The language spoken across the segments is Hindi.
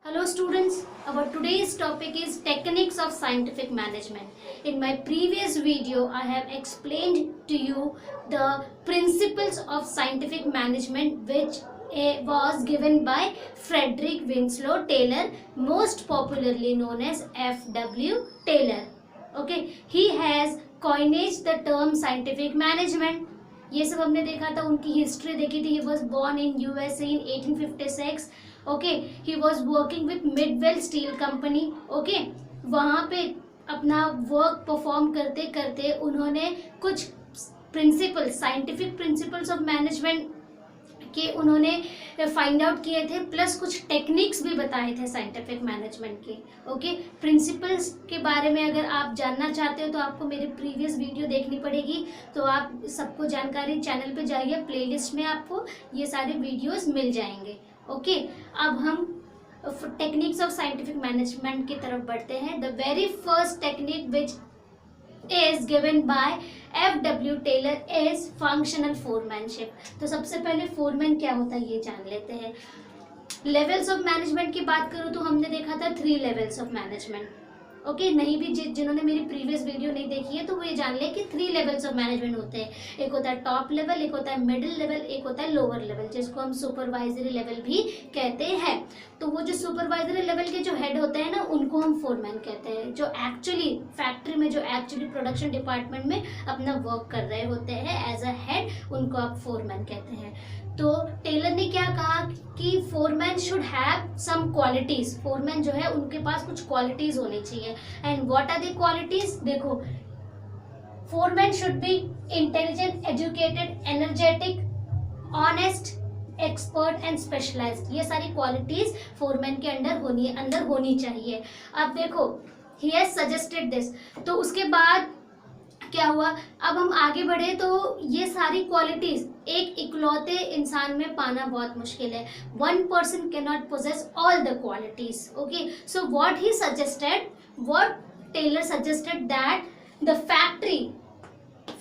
Hello students, our today's topic is techniques of scientific management. In my previous video, I have explained to you the principles of scientific management which was given by Frederick Winslow Taylor, most popularly known as F.W. Taylor. Okay, he has coined the term scientific management. ये सब हमने देखा था, उनकी हिस्ट्री देखी थी. He was born in USA in 1856. Okay, he was working with Midvale steel company. Okay, वहाँ पे अपना वर्क परफॉर्म करते करते उन्होंने कुछ principle, scientific principles of management के उन्होंने फाइंड आउट किए थे, प्लस कुछ टेक्निक्स भी बताए थे साइंटिफिक मैनेजमेंट के. ओके, प्रिंसिपल्स के बारे में अगर आप जानना चाहते हो तो आपको मेरे प्रीवियस वीडियो देखनी पड़ेगी. तो आप सबको जानकारी चैनल पे जाइए, प्लेलिस्ट में आपको ये सारे वीडियोस मिल जाएंगे. ओके, अब हम टेक्निक्स ऑफ साइंटिफिक मैनेजमेंट की तरफ बढ़ते हैं. The very first technique which is given by F.W. Taylor is functional foremanship. तो सबसे पहले फोरमैन क्या होता है ये जान लेते हैं. लेवल्स ऑफ मैनेजमेंट की बात करूँ तो हमने देखा था 3 लेवल्स ऑफ मैनेजमेंट. ओके, नहीं भी जिन्होंने मेरी प्रीवियस वीडियो नहीं देखी है तो वो ये जान ले कि 3 लेवल्स ऑफ मैनेजमेंट होते हैं. एक होता है टॉप लेवल, एक होता है मिडिल लेवल, एक होता है लोअर लेवल, जिसको हम सुपरवाइजरी लेवल भी कहते हैं. तो वो जो सुपरवाइजरी लेवल के जो हेड होते हैं ना, उनको हम फोरमैन कहते हैं. जो एक्चुअली फैक्ट्री में, जो एक्चुअली प्रोडक्शन डिपार्टमेंट में अपना वर्क कर रहे होते हैं एज अ हेड, उनको आप फोरमैन कहते हैं. तो टेलर ने क्या कहा कि foreman should have some qualities. Foreman जो है उनके पास कुछ क्वालिटीज होनी चाहिए. And what are the qualities? देखो, foreman should be intelligent, educated, energetic, honest, expert and specialised. ये सारी क्वालिटीज फोरमैन के अंदर होनी चाहिए. अब देखो, ही हैज सजेस्टेड दिस. तो उसके बाद क्या हुआ, अब हम आगे बढ़े तो ये सारी क्वालिटीज एक इकलौते इंसान में पाना बहुत मुश्किल है. One person can not possess all the qualities. Okay, so what he suggested, what Taylor suggested, that the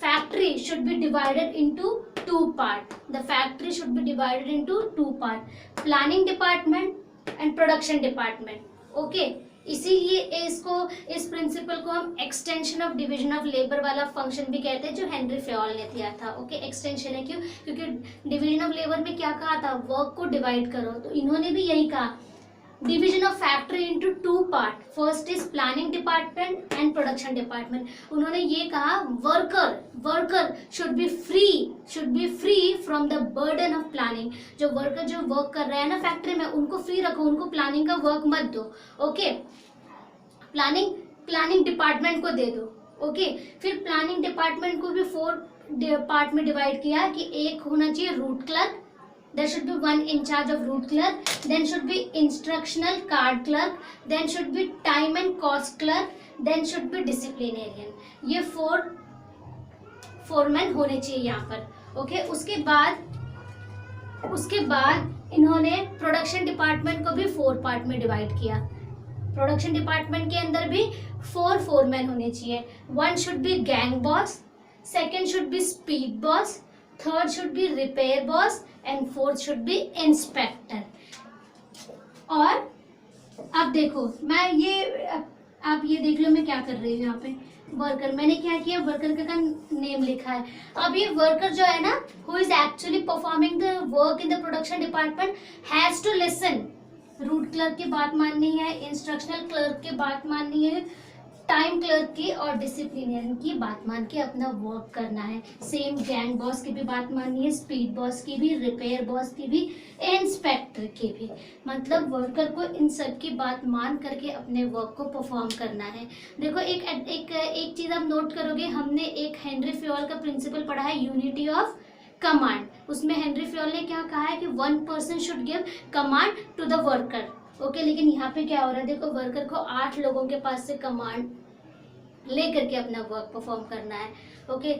factory should be divided into 2 parts. The factory should be divided into 2 parts: planning department and production department. Okay, इसीलिए इस प्रिंसिपल को हम extension of division of labour वाला फंक्शन भी कहते हैं, जो हेनरी फ्योल ने दिया था. ओके, एक्सटेंशन है क्यों? क्योंकि डिवीजन ऑफ लेबर में क्या कहा था, वर्क को डिवाइड करो. तो इन्होंने भी यही कहा, division of factory into 2 part. First is planning department and production department. उन्होंने ये कहा, worker should be free from the burden of planning. जो वर्कर जो वर्क कर रहा है ना फैक्ट्री में, उनको फ्री रखो, उनको प्लानिंग का वर्क मत दो. ओके, प्लानिंग डिपार्टमेंट को दे दो. ओके, फिर प्लानिंग डिपार्टमेंट को भी 4 पार्ट में डिवाइड किया कि एक होना चाहिए root clerk. There should be one in charge of root clerk. Then should be instructional card clerk. Then should be time and cost clerk. Then should be disciplinarian. ये 4 फोरमैन होने चाहिए यहाँ पर. ओके, उसके बाद इन्होंने प्रोडक्शन डिपार्टमेंट को भी 4 पार्ट में डिवाइड किया. प्रोडक्शन डिपार्टमेंट के अंदर भी 4 फोरमैन होने चाहिए. 1 should be gang boss, 2nd should be speed boss, 3rd should be repair boss and 4th should be inspector. और अब देखो, आप ये देख लो मैं क्या कर रही हूँ यहाँ पे. वर्कर, मैंने क्या किया, वर्कर का नेम लिखा है. अब ये वर्कर जो है ना, who is actually performing the work in the production department, has to listen. Route clerk की बात माननी है, इंस्ट्रक्शनल क्लर्क की बात माननी है, टाइम क्लर्क की और डिसिप्लिनरियन की बात मान के अपना वर्क करना है. सेम गैंग बॉस की भी बात माननी है, स्पीड बॉस की भी, रिपेयर बॉस की भी, इंस्पेक्टर की भी. मतलब वर्कर को इन सब की बात मान करके अपने वर्क को परफॉर्म करना है. देखो, एक चीज आप नोट करोगे, हमने एक हेनरी फ्योल का प्रिंसिपल पढ़ा है, यूनिटी ऑफ कमांड. उसमें हेनरी फ्योल ने क्या कहा है कि 1 person should give command to the worker. Okay, लेकिन यहाँ पे क्या हो रहा है, देखो, वर्कर को 8 लोगों के पास से कमांड लेकर के अपना वर्क परफॉर्म करना है. ओके,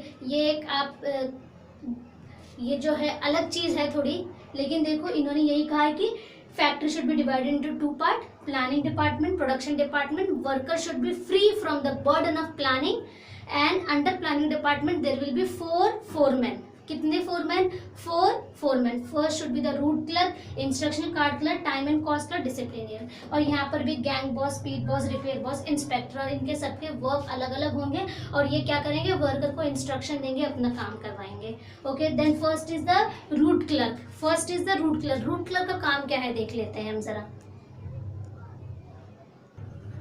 ये जो है अलग चीज है थोड़ी, लेकिन देखो इन्होंने यही कहा है कि factory should be divided into 2 part, planning department, production department. Worker should be free from the burden of planning, and under planning department there will be 4 foreman. कितने foreman? 4 foreman. First should be the route clerk, instructional card clerk, time and cost clerk, disciplinarian. और यहाँ पर भी gang boss, speed boss, repair boss, inspector, और इनके सबके वर्क अलग अलग होंगे और ये क्या करेंगे? वर्कर को इंस्ट्रक्शन देंगे, अपना काम करवाएंगे। Okay, then first is the route clerk. First is the route clerk. Route clerk का काम क्या है देख लेते हैं हम जरा।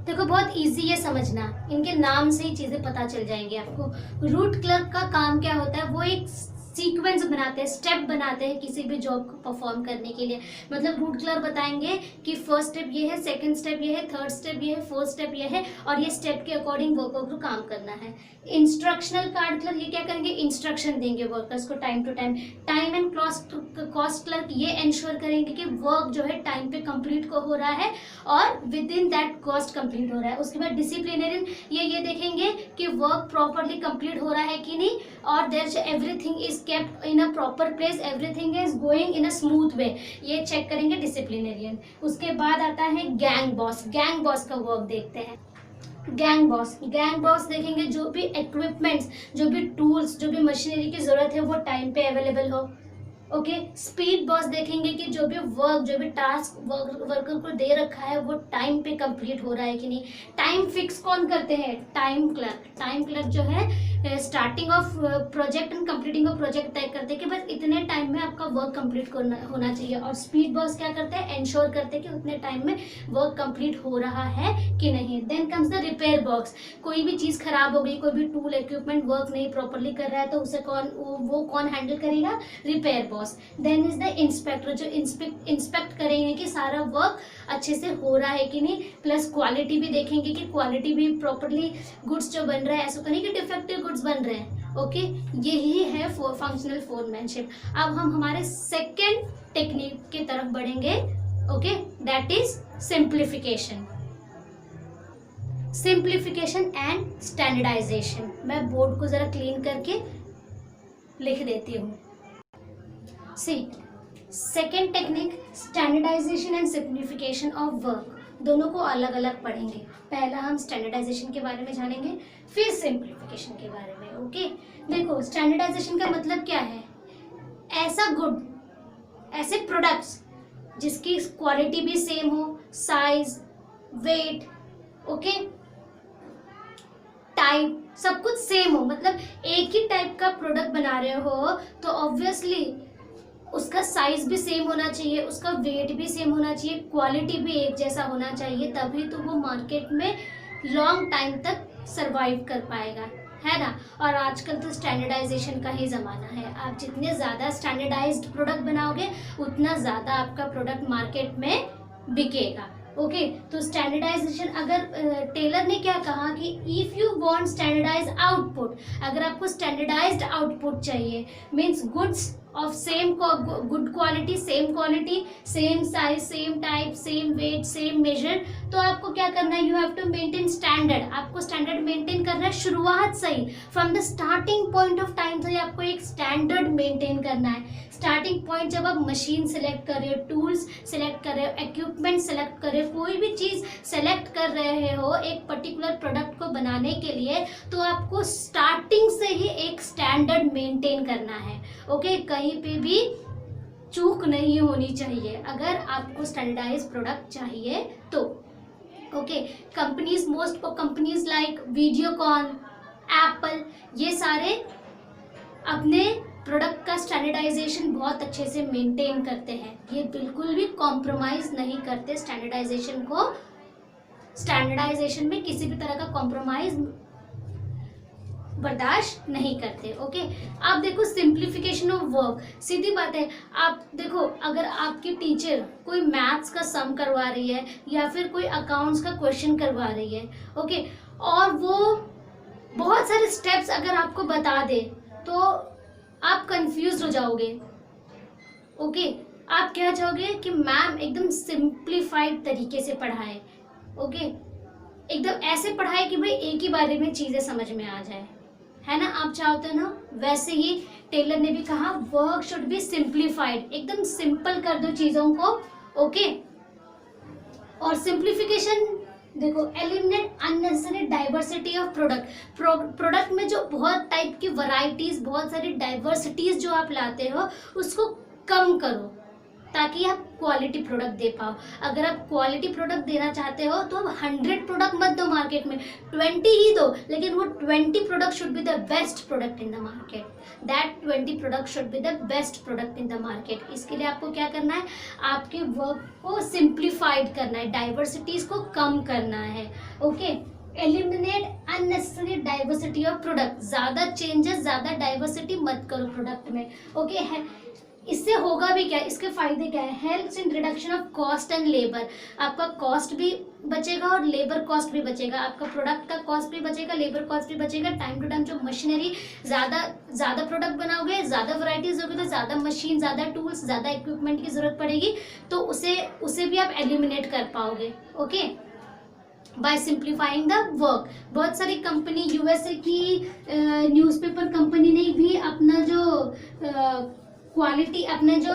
देखो बहुत इजी है समझना, इनके नाम से ही चीजें पता चल जाएंगी आपको। रूट क्लर्क का काम क्या होता है? वो एक सीक्वेंस बनाते हैं, स्टेप बनाते हैं किसी भी जॉब को परफॉर्म करने के लिए। मतलब रूट क्लर्क बताएंगे कि फर्स्ट स्टेप ये है, सेकंड स्टेप ये है, थर्ड स्टेप ये है, फोर्थ स्टेप ये है, और ये स्टेप के अकॉर्डिंग वर्कर को काम करना है। इंस्ट्रक्शनल कार्ड क्लर्क ये क्या करेंगे? इंस्ट्रक्शन देंगे वर्कर्स को time to time. Time and cost clerk ये इंश्योर करेंगे कि वर्क जो है टाइम पे कंप्लीट को हो रहा है और with in that cost complete हो रहा है। उसके बाद डिसिप्लिनरियन ये देखेंगे कि वर्क प्रॉपरली कंप्लीट हो रहा है कि नहीं, और there everything is kept in a proper place, everything is going in a smooth way, ये चेक करेंगे डिसिप्लिनरियन। उसके बाद आता है गैंग बॉस। गैंग बॉस का वर्क देखते हैं। गैंग बॉस देखेंगे जो भी इक्विपमेंट्स, जो भी टूल्स, जो भी मशीनरी की जरूरत है वो टाइम पे अवेलेबल हो। ओके, स्पीड बॉस देखेंगे कि जो भी वर्क, जो भी टास्क वर्कर को दे रखा है वो टाइम पे कंप्लीट हो रहा है कि नहीं। टाइम फिक्स कौन करते हैं? Time clerk. टाइम क्लर्क जो है starting of project and completing of project तय करते हैं कि बस इतने टाइम में आपका वर्क कंप्लीट होना चाहिए। और स्पीड बॉस क्या करते हैं? इंश्योर करते हैं कि उतने टाइम में वर्क कंप्लीट हो रहा है कि नहीं। Then comes the repair box. कोई भी चीज़ खराब हो गई, कोई भी टूल इक्विपमेंट वर्क नहीं प्रॉपरली कर रहा है तो उसे कौन हैंडल करेगा? Repair boss. Then is the inspector, जो इंस्पेक्ट करेंगे कि सारा वर्क अच्छे से हो रहा है कि नहीं, प्लस क्वालिटी भी देखेंगे कि क्वालिटी भी प्रॉपरली गुड्स जो बन रहा है, ऐसा तो नहीं कि डिफेक्टिव गुड्स बन रहे हैं। ओके, यही है फंक्शनल फोरमैनशिप। अब हम हमारे सेकेंड टेक्निक की तरफ बढ़ेंगे। Okay, that is simplification. Simplification and standardisation. मैं बोर्ड को जरा क्लीन करके लिख देती हूँ। See, second technique standardisation and simplification of work. दोनों को अलग अलग पढ़ेंगे। पहला हम स्टैंडर्डाइजेशन के बारे में जानेंगे, फिर सिंप्लीफिकेशन के बारे में। ओके, देखो स्टैंडर्डाइजेशन का मतलब क्या है? ऐसा गुड, ऐसे प्रोडक्ट्स जिसकी क्वालिटी भी सेम हो, साइज, वेट, ओके, टाइप, सब कुछ सेम हो। मतलब एक ही टाइप का प्रोडक्ट बना रहे हो तो ऑब्वियसली उसका साइज भी सेम होना चाहिए, उसका वेट भी सेम होना चाहिए, क्वालिटी भी एक जैसा होना चाहिए, तभी तो वो मार्केट में लॉन्ग टाइम तक सरवाइव कर पाएगा, है ना। और आजकल तो स्टैंडर्डाइजेशन का ही ज़माना है। आप जितने ज़्यादा स्टैंडर्डाइज्ड प्रोडक्ट बनाओगे उतना ज़्यादा आपका प्रोडक्ट मार्केट में बिकेगा। ओके, तो स्टैंडर्डाइजेशन, अगर टेलर ने क्या कहा कि if you want standardise output, अगर आपको स्टैंडर्डाइज्ड आउटपुट चाहिए, means goods of same good quality, same size, same type, same weight, same measure, तो आपको क्या करना है? You have to maintain standard. आपको स्टैंडर्ड मेंटेन करना है शुरुआत से ही, from the starting point of time से आपको एक स्टैंडर्ड मेंटेन करना है। स्टार्टिंग पॉइंट जब आप मशीन सेलेक्ट कर रहे हो, टूल्स सेलेक्ट कर रहे हो, इक्विपमेंट सेलेक्ट कर रहे हो, कोई भी चीज़ सेलेक्ट कर रहे हो एक पर्टिकुलर प्रोडक्ट को बनाने के लिए, तो आपको स्टार्टिंग से ही एक स्टैंडर्ड मेंटेन करना है। ओके, कहीं पे भी चूक नहीं होनी चाहिए अगर आपको स्टैंडर्डाइज प्रोडक्ट चाहिए तो। Okay, companies, most companies like Videocon, Apple, ये सारे अपने प्रोडक्ट का स्टैंडर्डाइजेशन बहुत अच्छे से मेंटेन करते हैं। ये बिल्कुल भी कॉम्प्रोमाइज नहीं करते स्टैंडर्डाइजेशन को। स्टैंडर्डाइजेशन में किसी भी तरह का कॉम्प्रोमाइज बर्दाश्त नहीं करते। ओके, आप देखो सिंप्लीफिकेशन ऑफ वर्क, सीधी बात है। आप देखो, अगर आपकी टीचर कोई मैथ्स का सम करवा रही है या फिर कोई अकाउंट्स का क्वेश्चन करवा रही है, ओके, और वो बहुत सारे स्टेप्स अगर आपको बता दे तो आप कंफ्यूज हो जाओगे। ओके, आप क्या चाहोगे कि मैम एकदम सिंप्लीफाइड तरीके से पढ़ाए। ओके, एकदम ऐसे पढ़ाए कि भाई एक ही बारे में चीज़ें समझ में आ जाए, है ना। आप चाहते हो ना, वैसे ही टेलर ने भी कहा वर्क शुड बी सिंप्लीफाइड, एकदम सिंपल कर दो चीज़ों को। ओके, और सिंप्लीफिकेशन देखो, eliminate unnecessary diversity of product. Product में जो बहुत टाइप की वैरायटीज, बहुत सारी डाइवर्सिटीज जो आप लाते हो उसको कम करो, ताकि आप क्वालिटी प्रोडक्ट दे पाओ। अगर आप क्वालिटी प्रोडक्ट देना चाहते हो तो 100 प्रोडक्ट मत दो मार्केट में, 20 ही दो, लेकिन वो 20 product should be the best product in the market. That 20 product should be the best product in the market. इसके लिए आपको क्या करना है, आपके वर्क को सिंप्लीफाइड करना है, डाइवर्सिटीज को कम करना है। Okay, eliminate unnecessary diversity of product. ज़्यादा चेंजेस, ज़्यादा डाइवर्सिटी मत करो प्रोडक्ट में। ओके है, इससे होगा भी क्या, इसके फायदे क्या है, helps in reduction of cost and labour. आपका कॉस्ट भी बचेगा और लेबर कॉस्ट भी बचेगा, आपका प्रोडक्ट का कॉस्ट भी बचेगा, लेबर कॉस्ट भी बचेगा। टाइम टू टाइम जो मशीनरी, ज़्यादा प्रोडक्ट बनाओगे, ज़्यादा वैरायटीज होगी, तो ज़्यादा मशीन, ज़्यादा टूल्स, ज़्यादा इक्विपमेंट की ज़रूरत पड़ेगी, तो उसे भी आप एलिमिनेट कर पाओगे। Okay, by simplifying the work. बहुत सारी कंपनी, यूएसए की न्यूज़पेपर कंपनी ने भी अपना जो क्वालिटी, अपने जो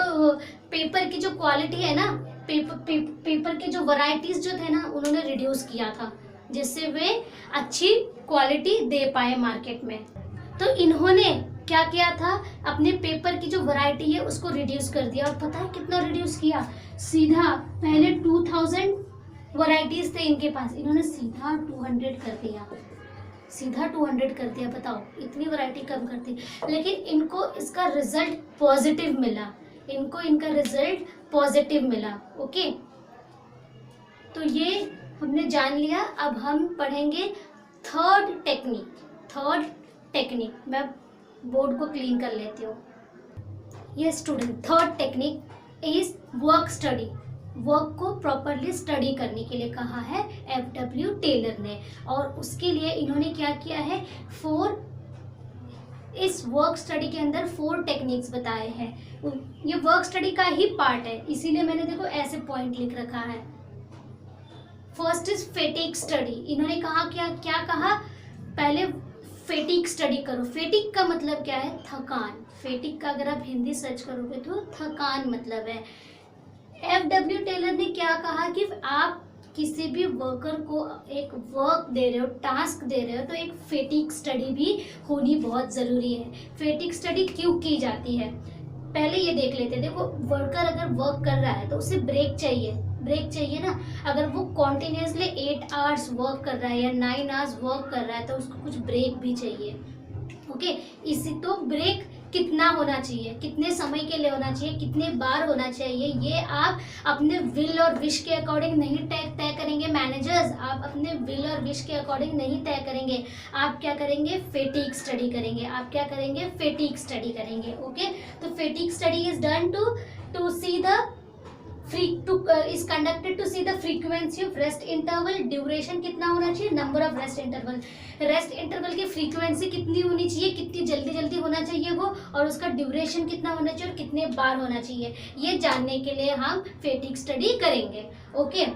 पेपर की जो क्वालिटी है ना, पेपर के जो वैरायटीज जो थे ना, उन्होंने रिड्यूस किया था, जिससे वे अच्छी क्वालिटी दे पाए मार्केट में। तो इन्होंने क्या किया था, अपने पेपर की जो वैरायटी है उसको रिड्यूस कर दिया। और पता है कितना रिड्यूस किया, सीधा पहले 2000 वैरायटीज थे इनके पास, इन्होंने सीधा 200 कर दिया, सीधा 200 कर दिया। बताओ, इतनी वैरायटी कम करती, लेकिन इनको इसका रिजल्ट पॉजिटिव मिला, इनको इनका रिजल्ट पॉजिटिव मिला। ओके, तो ये हमने जान लिया। अब हम पढ़ेंगे थर्ड टेक्निक। मैं बोर्ड को क्लीन कर लेती हूँ। ये student, third technique is work study. Work को प्रॉपरली स्टडी करने के लिए कहा है एफ.डब्ल्यू. टेलर ने, और उसके लिए इन्होंने क्या किया है, इस वर्क स्टडी के अंदर 4 टेक्निक्स बताए हैं। ये वर्क स्टडी का ही पार्ट है, इसीलिए मैंने देखो ऐसे पॉइंट लिख रखा है। First is फेटिक study. इन्होंने कहा क्या कहा, पहले फेटिक स्टडी करो। फेटिक का मतलब क्या है, थकान। फेटिक का अगर आप हिंदी सर्च करोगे तो थकान मतलब है। एफ.डब्ल्यू. टेलर ने क्या कहा कि आप किसी भी वर्कर को एक वर्क दे रहे हो, टास्क दे रहे हो, तो एक फेटिक स्टडी भी होनी बहुत ज़रूरी है। फेटिक स्टडी क्यों की जाती है, पहले ये देख लेते हैं। देखो, वर्कर अगर वर्क कर रहा है तो उसे ब्रेक चाहिए ना। अगर वो कॉन्टिन्यूसली 8 आवर्स वर्क कर रहा है या 9 आवर्स वर्क कर रहा है, तो उसको कुछ ब्रेक भी चाहिए। ओके, इसी तो ब्रेक कितना होना चाहिए, कितने समय के लिए होना चाहिए, कितने बार होना चाहिए, ये आप अपने विल और विश के अकॉर्डिंग नहीं तय करेंगे। मैनेजर्स, आप अपने विल और विश के अकॉर्डिंग नहीं तय करेंगे। आप क्या करेंगे, फेटिक स्टडी करेंगे। ओके, तो fatigue study is done to see the is conducted to see the frequency of rest interval, duration कितना होना चाहिए, number of rest interval की frequency कितनी होनी चाहिए, कितनी जल्दी होना चाहिए वो, और उसका ड्यूरेशन कितना होना चाहिए और कितने बार होना चाहिए, ये जानने के लिए हम फेटिक स्टडी करेंगे। ओके,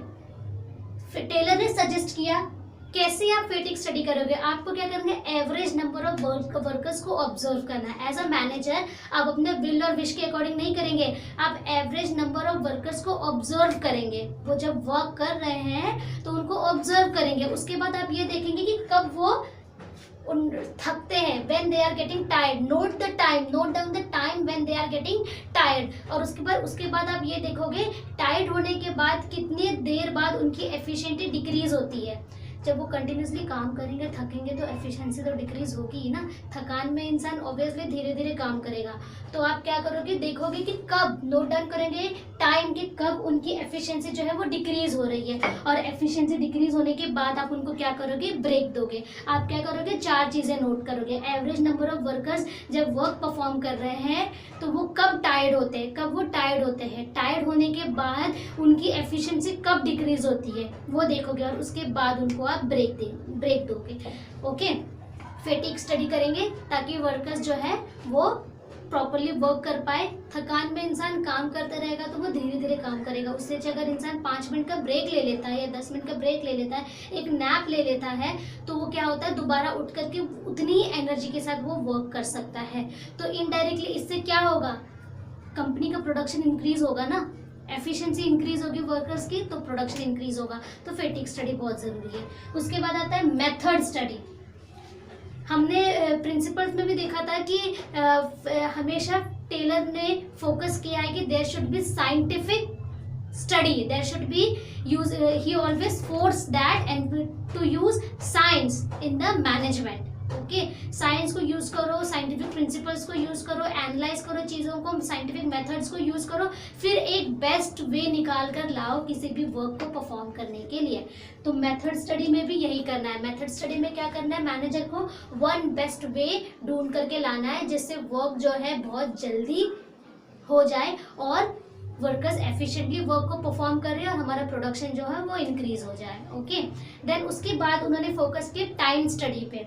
टेलर ने सजेस्ट किया कैसे आप फेटिक स्टडी करोगे। आपको क्या करना है, एवरेज नंबर ऑफ वर्कर्स को ऑब्जर्व करना है। एज अ मैनेजर आप अपने विल और विश के अकॉर्डिंग नहीं करेंगे, आप एवरेज नंबर ऑफ वर्कर्स को ऑब्जर्व करेंगे। वो जब वर्क कर रहे हैं तो उनको ऑब्जर्व करेंगे। उसके बाद आप ये देखेंगे कि कब वो थकते हैं, when they are getting tired, note down the time when they are getting tired। और उसके बाद आप ये देखोगे टायर्ड होने के बाद कितनी देर बाद उनकी एफिशिएंसी डिक्रीज होती है। जब वो कंटिन्यूसली काम करेंगे, थकेंगे, तो एफिशिएंसी तो डिक्रीज होगी ही ना। थकान में इंसान ऑब्वियसली धीरे धीरे काम करेगा। तो आप क्या करोगे, देखोगे कि कब, नोट डाउन करेंगे टाइम कि कब उनकी एफिशिएंसी जो है वो डिक्रीज हो रही है। और एफिशिएंसी डिक्रीज होने के बाद आप उनको क्या करोगे, ब्रेक दोगे। आप क्या करोगे, 4 चीज़ें नोट करोगे। एवरेज नंबर ऑफ वर्कर्स जब वर्क परफॉर्म कर रहे हैं तो वो कब टायर्ड होते हैं, टायर्ड होने के बाद उनकी एफिशिएंसी कब डिक्रीज होती है वो देखोगे, और उसके बाद उनको आप ब्रेक दोगे। ओके, फेटिक स्टडी करेंगे ताकि वर्कर्स जो है वो प्रॉपरली वर्क कर पाए। थकान में इंसान काम करता रहेगा तो वो धीरे धीरे काम करेगा। उससे अच्छा अगर इंसान 5 मिनट का ब्रेक ले लेता है या 10 मिनट का ब्रेक ले लेता है, एक नैप ले लेता है, तो वो क्या होता है, दोबारा उठ करके उतनी ही एनर्जी के साथ वो वर्क कर सकता है। तो इनडायरेक्टली इससे क्या होगा, कंपनी का प्रोडक्शन इंक्रीज होगा ना। एफिशिएंसी इंक्रीज होगी वर्कर्स की तो प्रोडक्शन इंक्रीज होगा, तो फैटिग स्टडी बहुत ज़रूरी है। उसके बाद आता है मेथड स्टडी। हमने प्रिंसिपल्स में भी देखा था कि हमेशा टेलर ने फोकस किया है कि there should be scientific study, there should be he always forced that and to use science in the management. Okay, science को यूज करो, साइंटिफिक प्रिंसिपल्स को यूज करो, एनालाइज करो चीज़ों को, साइंटिफिक मेथड्स को यूज करो, फिर एक बेस्ट वे निकाल कर लाओ किसी भी वर्क को परफॉर्म करने के लिए। तो मेथड स्टडी में भी यही करना है। मेथड स्टडी में क्या करना है, मैनेजर को वन बेस्ट वे ढूंढ करके लाना है जिससे वर्क जो है बहुत जल्दी हो जाए और वर्कर्स एफिशिएंटली वर्क को परफॉर्म कर रहे हैं और हमारा प्रोडक्शन जो है वो इंक्रीज हो जाए। ओके, देन उसके बाद उन्होंने फोकस किया टाइम स्टडी पे।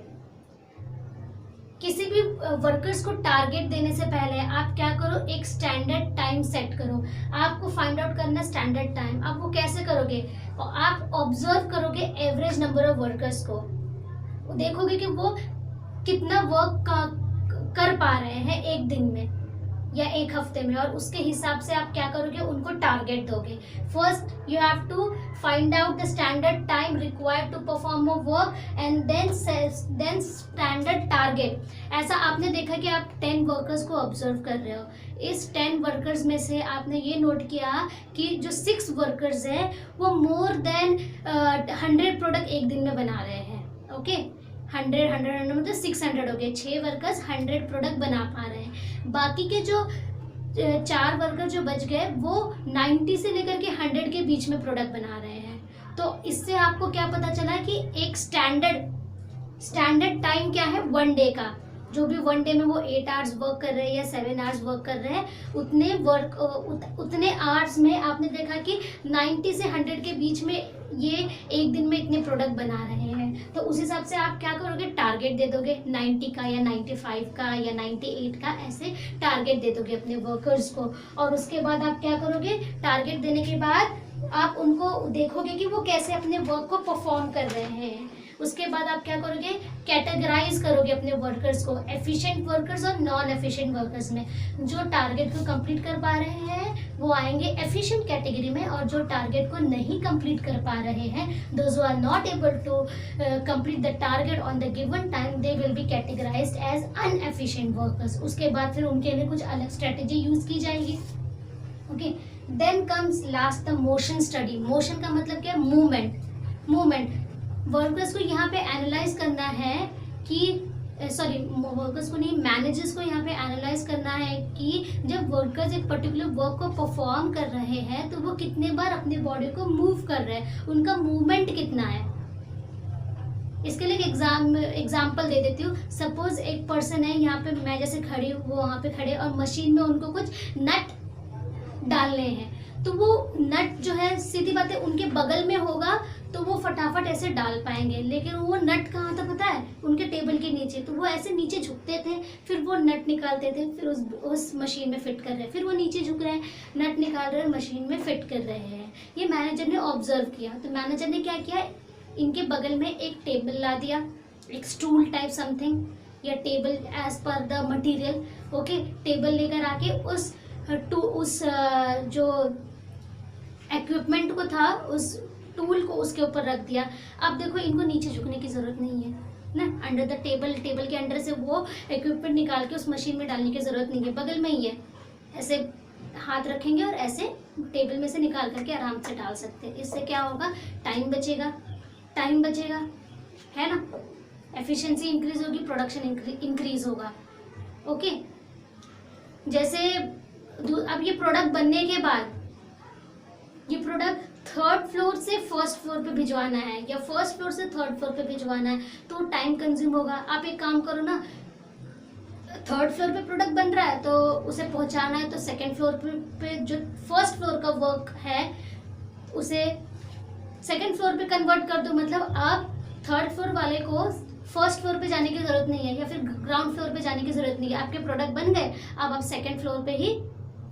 किसी भी वर्कर्स को टारगेट देने से पहले आप क्या करो, एक स्टैंडर्ड टाइम सेट करो। आपको फाइंड आउट करना स्टैंडर्ड टाइम। आप वो कैसे करोगे, आप ऑब्जर्व करोगे एवरेज नंबर ऑफ वर्कर्स को, देखोगे कि वो कितना वर्क कर पा रहे हैं एक दिन में या एक हफ्ते में, और उसके हिसाब से आप क्या करोगे, उनको टारगेट दोगे। First you have to find out the standard time required to perform a work and then standard target. ऐसा आपने देखा कि आप 10 वर्कर्स को ऑब्जर्व कर रहे हो, इस 10 वर्कर्स में से आपने ये नोट किया कि जो 6 वर्कर्स हैं वो मोर देन 100 प्रोडक्ट एक दिन में बना रहे हैं। ओके, 100 मतलब 600 हो गए, 6 वर्कर्स 100 प्रोडक्ट बना पा रहे हैं। बाकी के जो 4 वर्कर जो बच गए वो 90 से लेकर के 100 के बीच में प्रोडक्ट बना रहे हैं। तो इससे आपको क्या पता चला कि एक स्टैंडर्ड टाइम क्या है, 1 डे का। जो भी 1 डे में वो 8 आवर्स वर्क कर रहे हैं या 7 आवर्स वर्क कर रहे हैं, उतने आवर्स में आपने देखा कि 90 से 100 के बीच में ये एक दिन में इतने प्रोडक्ट बना रहे हैं। तो उस हिसाब से आप क्या करोगे, टारगेट दे दोगे 90 का या 95 का या 98 का, ऐसे टारगेट दे दोगे अपने वर्कर्स को। और उसके बाद आप क्या करोगे, टारगेट देने के बाद आप उनको देखोगे कि वो कैसे अपने वर्क को परफॉर्म कर रहे हैं। उसके बाद आप क्या करोगे, कैटेगराइज करोगे अपने वर्कर्स को एफिशिएंट वर्कर्स और नॉन एफिशिएंट वर्कर्स में। जो टारगेट को कंप्लीट कर पा रहे हैं वो आएंगे एफिशिएंट कैटेगरी में, और जो टारगेट को नहीं कंप्लीट कर पा रहे हैं, those who are not able to complete the target on the given time, they will be categorised as unefficient workers. उसके बाद फिर उनके लिए कुछ अलग स्ट्रेटेजी यूज की जाएगी। Okay, then comes last the motion study. Motion का मतलब क्या है, मूवमेंट। वर्कर्स को यहाँ पे एनालाइज करना है कि वर्कर्स को नहीं, मैनेजर्स को यहाँ पे एनालाइज करना है कि जब वर्कर्स एक पर्टिकुलर वर्क को परफॉर्म कर रहे हैं तो वो कितने बार अपने बॉडी को मूव कर रहे हैं, उनका मूवमेंट कितना है। इसके लिए एग्जाम्पल दे देती हूँ। सपोज एक पर्सन है, यहाँ पे मैं जैसे खड़ी हूँ, वो वहाँ पे खड़े, और मशीन में उनको कुछ नट डालने हैं, तो वो नट जो है सीधी बात है उनके बगल में होगा तो वो फटाफट ऐसे डाल पाएंगे, लेकिन वो नट कहाँ था पता है, उनके टेबल के नीचे। तो वो ऐसे नीचे झुकते थे, फिर वो नट निकालते थे, फिर उस मशीन में फिट कर रहे हैं, फिर वो नीचे झुक रहे हैं, नट निकाल रहे हैं, मशीन में फिट कर रहे हैं। ये मैनेजर ने ऑब्जर्व किया, तो मैनेजर ने क्या किया, इनके बगल में एक टेबल ला दिया, एक स्टूल टाइप समथिंग, या table as per the material. Okay, table लेकर आके उस जो इक्विपमेंट को था, उस टूल को उसके ऊपर रख दिया। अब देखो इनको नीचे झुकने की ज़रूरत नहीं है ना, अंडर द टेबल के अंडर से वो इक्विपमेंट निकाल के उस मशीन में डालने की ज़रूरत नहीं है, बगल में ही है। ऐसे हाथ रखेंगे और ऐसे टेबल में से निकाल करके आराम से डाल सकते हैं। इससे क्या होगा, टाइम बचेगा, है ना, एफिशिएंसी इंक्रीज होगी, प्रोडक्शन इंक्रीज होगा। ओके, जैसे अब ये प्रोडक्ट बनने के बाद ये प्रोडक्ट 3rd फ्लोर से 1st फ्लोर पे भिजवाना है या 1st फ्लोर से 3rd फ्लोर पे भिजवाना है, तो टाइम कंज्यूम होगा। आप एक काम करो ना, 3rd फ्लोर पे प्रोडक्ट बन रहा है तो उसे पहुंचाना है, तो 2nd फ्लोर पे जो 1st फ्लोर का वर्क है उसे 2nd फ्लोर पे कन्वर्ट कर दो। मतलब आप 3rd फ्लोर वाले को 1st फ्लोर पे जाने की ज़रूरत नहीं है या फिर ग्राउंड फ्लोर पे जाने की ज़रूरत नहीं है, आपके प्रोडक्ट बन गए, अब आप 2nd फ्लोर पे ही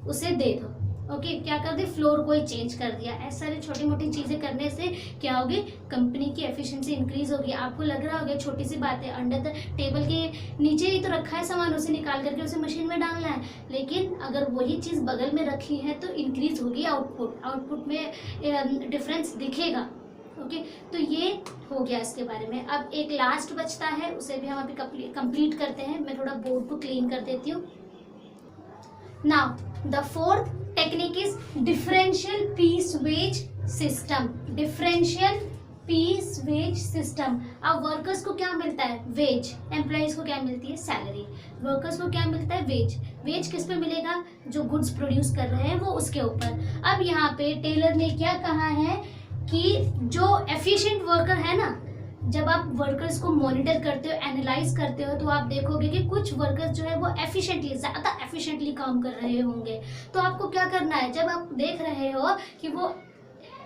उसे दे दो। ओके क्या कर दिया, फ्लोर को ही चेंज कर दिया। ऐसे सारी छोटी मोटी चीज़ें करने से क्या होगी, कंपनी की एफिशिएंसी इंक्रीज होगी। आपको लग रहा होगा छोटी सी बात है, अंडर द टेबल के नीचे ही तो रखा है सामान, उसे निकाल करके उसे मशीन में डालना है, लेकिन अगर वही चीज़ बगल में रखी है तो इंक्रीज होगी आउटपुट में डिफरेंस दिखेगा। ओके तो ये हो गया इसके बारे में। अब एक लास्ट बचता है, उसे भी हम अभी कंप्लीट करते हैं। मैं थोड़ा बोर्ड को क्लीन कर देती हूँ। Now the fourth technique is differential piece wage system. Differential piece wage system. अब वर्कर्स को क्या मिलता है, वेज। एम्प्लॉयज को क्या मिलती है, सैलरी। वर्कर्स को क्या मिलता है, वेज। वेज किस पे मिलेगा, जो गुड्स प्रोड्यूस कर रहे हैं वो उसके ऊपर। अब यहाँ पे टेलर ने क्या कहा है कि जो एफिशिएंट वर्कर है ना, जब आप वर्कर्स को मॉनिटर करते हो, एनालाइज करते हो, तो आप देखोगे कि कुछ वर्कर्स जो है वो ज़्यादा एफिशिएंटली काम कर रहे होंगे। तो आपको क्या करना है, जब आप देख रहे हो कि वो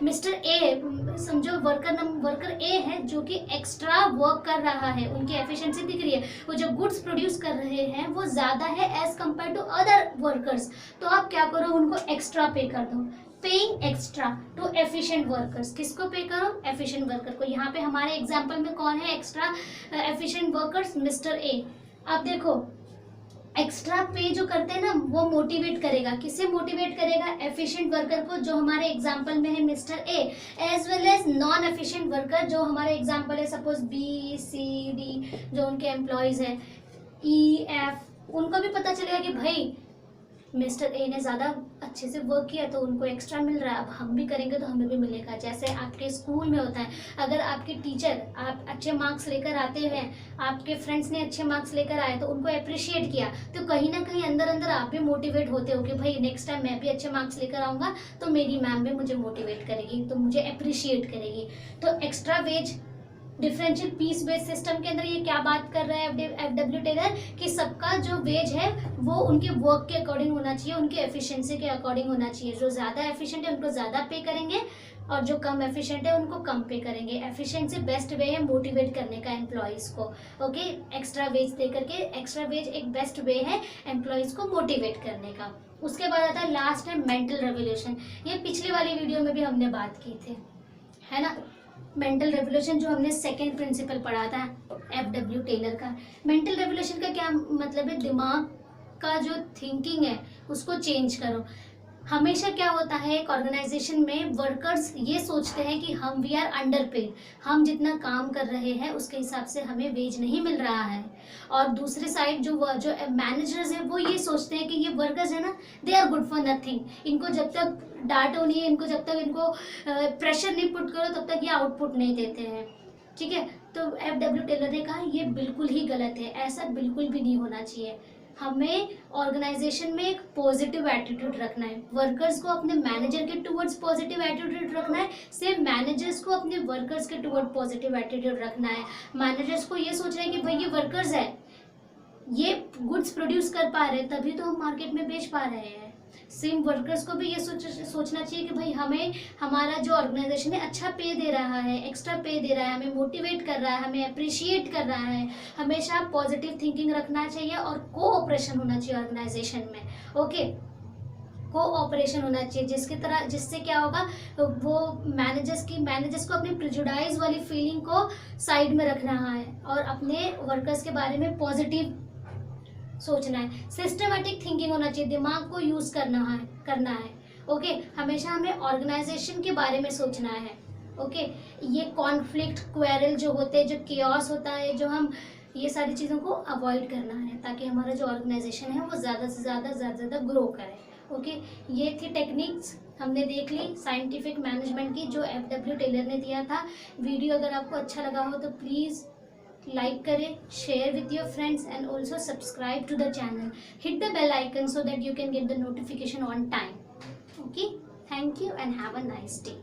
मिस्टर ए, समझो वर्कर ए है जो कि एक्स्ट्रा वर्क कर रहा है, उनकी एफिशिएंसी दिख रही है, वो जो गुड्स प्रोड्यूस कर रहे हैं वो ज़्यादा है as compare to other workers, तो आप क्या करो, उनको एक्स्ट्रा पे कर दो। Paying extra to efficient workers. किसको पे करो, एफिशिएंट वर्कर को। यहाँ पे हमारे एग्जाम्पल में कौन है extra efficient workers, mister A. अब देखो एक्स्ट्रा पे जो करते हैं ना वो मोटिवेट करेगा, किसे मोटिवेट करेगा, एफिशिएंट वर्कर को, जो हमारे एग्जाम्पल में है mister A, as well as non efficient worker जो हमारे एग्जाम्पल है सपोज बी सी डी, जो उनके एम्प्लॉयज हैं, ई एफ, उनको भी पता चलेगा कि भाई मिस्टर ए ने ज़्यादा अच्छे से वर्क किया तो उनको एक्स्ट्रा मिल रहा है, अब हम भी करेंगे तो हमें भी मिलेगा। जैसे आपके स्कूल में होता है, अगर आपके टीचर आप अच्छे मार्क्स लेकर आते हैं, आपके फ्रेंड्स ने अच्छे मार्क्स लेकर आए तो उनको अप्रिशिएट किया, तो कहीं ना कहीं अंदर अंदर आप भी मोटिवेट होते हो कि भाई नेक्स्ट टाइम मैं भी अच्छे मार्क्स लेकर आऊँगा तो मेरी मैम भी मुझे मोटिवेट करेगी, तो मुझे अप्रिशिएट करेगी। तो extra wage differential piece based system के अंदर ये क्या बात कर रहा है एफडब्ल्यू टेलर, कि सबका जो वेज है वो उनके वर्क के अकॉर्डिंग होना चाहिए, उनके एफिशिएंसी के अकॉर्डिंग होना चाहिए। जो ज़्यादा एफिशिएंट है उनको ज़्यादा पे करेंगे और जो कम एफिशिएंट है उनको कम पे करेंगे। एफिशिएंसी बेस्ट वे है मोटिवेट करने का एम्प्लॉयज़ को। ओके एक्स्ट्रा वेज दे करके, एक्स्ट्रा वेज एक बेस्ट वे है एम्प्लॉयज़ को मोटिवेट करने का। उसके बाद आता है लास्ट है मेंटल रेवोल्यूशन। ये पिछली वाली वीडियो में भी हमने बात की थी, है ना। मेंटल रेवोल्यूशन जो हमने सेकेंड प्रिंसिपल पढ़ा था एफडब्ल्यू टेलर का। मेंटल रेवोल्यूशन का क्या मतलब है, दिमाग का जो थिंकिंग है उसको चेंज करो। हमेशा क्या होता है एक ऑर्गेनाइजेशन में, वर्कर्स ये सोचते हैं कि हम वी आर अंडर पेड, हम जितना काम कर रहे हैं उसके हिसाब से हमें वेज नहीं मिल रहा है। और दूसरे साइड जो मैनेजर्स हैं वो ये सोचते हैं कि ये वर्कर्स है ना, they are good for nothing, इनको जब तक डांटो नहीं, इनको जब तक इनको प्रेशर नहीं पुट करो तब तक ये आउटपुट नहीं देते हैं। ठीक है, तो एफडब्ल्यू टेलर ने कहा ये बिल्कुल ही गलत है, ऐसा बिल्कुल भी नहीं होना चाहिए। हमें ऑर्गेनाइजेशन में एक पॉजिटिव एटीट्यूड रखना है, वर्कर्स को अपने मैनेजर के टुवर्ड्स पॉजिटिव एटीट्यूड रखना है, सेम मैनेजर्स को अपने वर्कर्स के टुवर्ड पॉजिटिव एटीट्यूड रखना है। मैनेजर्स को ये सोचना है कि भाई ये वर्कर्स है, ये गुड्स प्रोड्यूस कर पा रहे हैं तभी तो हम मार्केट में बेच पा रहे हैं। सेम वर्कर्स को भी ये सोचना चाहिए कि भाई हमें, हमारा जो ऑर्गेनाइजेशन है अच्छा पे दे रहा है, एक्स्ट्रा पे दे रहा है, हमें मोटिवेट कर रहा है, हमें अप्रिशिएट कर रहा है। हमेशा पॉजिटिव थिंकिंग रखना चाहिए और कोऑपरेशन होना चाहिए ऑर्गेनाइजेशन में। ओके कोऑपरेशन होना चाहिए, जिससे क्या होगा, वो मैनेजर्स को अपनी प्रेजुडाइज वाली फीलिंग को साइड में रखना है और अपने वर्कर्स के बारे में पॉजिटिव सोचना है। सिस्टमेटिक थिंकिंग होना चाहिए, दिमाग को यूज करना है। ओके हमेशा हमें ऑर्गेनाइजेशन के बारे में सोचना है। ओके ये कॉन्फ्लिक्ट, क्वेरल जो होते हैं, जो केओस होता है, जो हम ये सारी चीज़ों को अवॉइड करना है ताकि हमारा जो ऑर्गेनाइजेशन है वो ज़्यादा से ज़्यादा ग्रो करे। ओके ये थी टेक्निक्स हमने देख ली साइंटिफिक मैनेजमेंट की जो एफडब्ल्यू टेलर ने दिया था। वीडियो अगर आपको अच्छा लगा हो तो प्लीज़ like करें, share with your friends and also subscribe to the channel. Hit the bell icon so that you can get the notification on time. Okay, thank you and have a nice day.